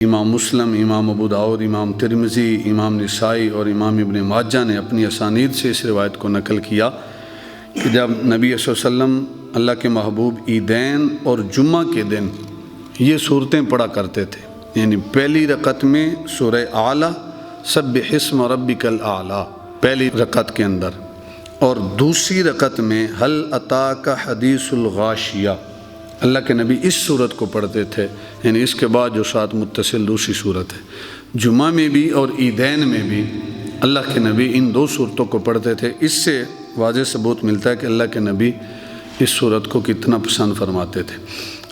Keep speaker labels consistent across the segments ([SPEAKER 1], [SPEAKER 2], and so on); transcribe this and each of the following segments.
[SPEAKER 1] امام مسلم، امام ابو داؤد، امام ترمذی، امام نسائی اور امام ابن ماجہ نے اپنی اسانید سے اس روایت کو نقل کیا کہ جب نبی صلی اللہ علیہ وسلم اللہ کے محبوب عیدین اور جمعہ کے دن یہ صورتیں پڑھا کرتے تھے، یعنی پہلی رکعت میں سورہ اعلیٰ سبح اسم ربک الاعلیٰ پہلی رکعت کے اندر، اور دوسری رکعت میں هل اتاک حدیث الغاشیہ اللہ کے نبی اس صورت کو پڑھتے تھے، یعنی اس کے بعد جو ساتھ متصل دوسری صورت ہے۔ جمعہ میں بھی اور عیدین میں بھی اللہ کے نبی ان دو صورتوں کو پڑھتے تھے۔ اس سے واضح ثبوت ملتا ہے کہ اللہ کے نبی اس صورت کو کتنا پسند فرماتے تھے۔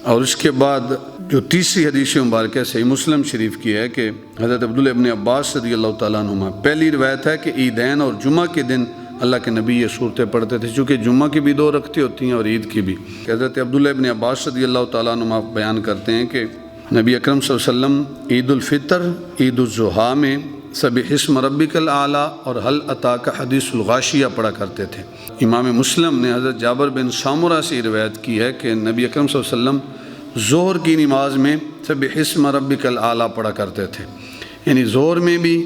[SPEAKER 1] اور اس کے بعد جو تیسری حدیث مبارکہ صحیح مسلم شریف کی ہے کہ حضرت عبداللہ ابن عباس رضی اللہ تعالیٰ عنہما، پہلی روایت ہے کہ عیدین اور جمعہ کے دن اللہ کے نبی یہ صورتیں پڑھتے تھے، چونکہ جمعہ کی بھی دو رکعتیں ہوتی ہیں اور عید کی بھی۔ حضرت عبداللہ ابن عباس رضی اللہ تعالیٰ عنہ بیان کرتے ہیں کہ نبی اکرم صلی اللہ علیہ وسلم عید الفطر، عید الاضحیٰ میں سبح اسم ربک الاعلیٰ اور هل اتاک حدیث الغاشیہ پڑھا کرتے تھے۔ امام مسلم نے حضرت جابر بن سامرہ سے روایت کی ہے کہ نبی اکرم صلی اللہ علیہ وسلم ظہر کی نماز میں سبح اسم ربک الاعلیٰ پڑھا کرتے تھے، یعنی ظہر میں بھی،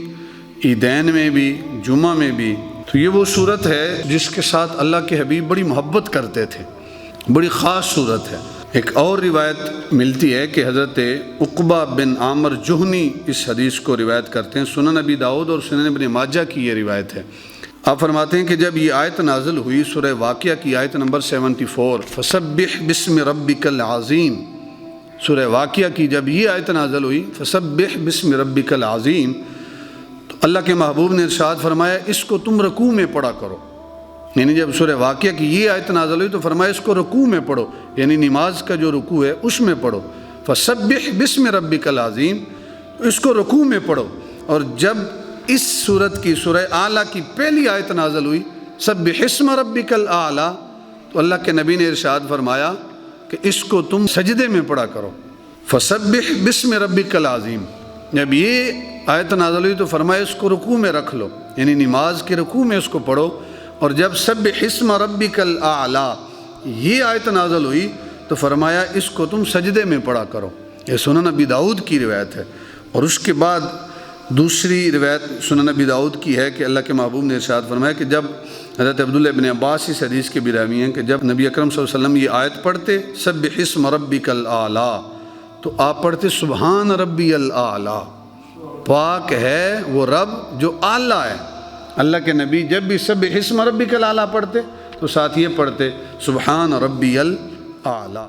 [SPEAKER 1] عیدین میں بھی، جمعہ میں بھی۔ تو یہ وہ صورت ہے جس کے ساتھ اللہ کے حبیب بڑی محبت کرتے تھے، بڑی خاص صورت ہے۔ ایک اور روایت ملتی ہے کہ حضرت عقبہ بن عامر جہنی اس حدیث کو روایت کرتے ہیں، سنن ابی داؤد اور سنن ابن ماجہ کی یہ روایت ہے۔ آپ فرماتے ہیں کہ جب یہ آیت نازل ہوئی، سورہ واقعہ کی آیت نمبر 74، فسبح بسم ربک العظیم، سورہ واقعہ کی جب یہ آیت نازل ہوئی فسبح بسم ربک العظیم، تو اللہ کے محبوب نے ارشاد فرمایا اس کو تم رکوع میں پڑھا کرو، یعنی جب سورہ واقعہ کی یہ آیت نازل ہوئی تو فرمایا اس کو رکوع میں پڑھو، یعنی نماز کا جو رکوع ہے اس میں پڑھو، فسبح بسم ربک العظیم، اس کو رکوع میں پڑھو۔ اور جب اس سورت کی سورہ اعلیٰ کی پہلی آیت نازل ہوئی سبح اسم ربک الاعلیٰ، تو اللہ کے نبی نے ارشاد فرمایا کہ اس کو تم سجدے میں پڑھا کرو، فسبح بسم ربک العظیم۔ جب یہ آیت نازل ہوئی تو فرمایا اس کو رکوع میں رکھ لو، یعنی نماز کے رکوع میں اس کو پڑھو۔ اور جب سبح اسم ربک الاعلیٰ یہ آیت نازل ہوئی تو فرمایا اس کو تم سجدے میں پڑھا کرو۔ یہ سنن ابی داؤد کی روایت ہے۔ اور اس کے بعد دوسری روایت سنن ابی داؤد کی ہے کہ اللہ کے محبوب نے ارشاد فرمایا کہ جب حضرت عبداللہ ابن عباس اس حدیث کے بھی راوی ہیں کہ جب نبی اکرم صلی اللہ علیہ وسلم یہ آیت پڑھتے سبح اسم ربک الاعلیٰ، تو آپ پڑھتے سبحان ربی الاعلیٰ، پاک ہے وہ رب جو اعلیٰ ہے۔ اللہ کے نبی جب بھی سبح اسم ربک الاعلیٰ پڑھتے تو ساتھ یہ پڑھتے سبحان ربی الاعلیٰ۔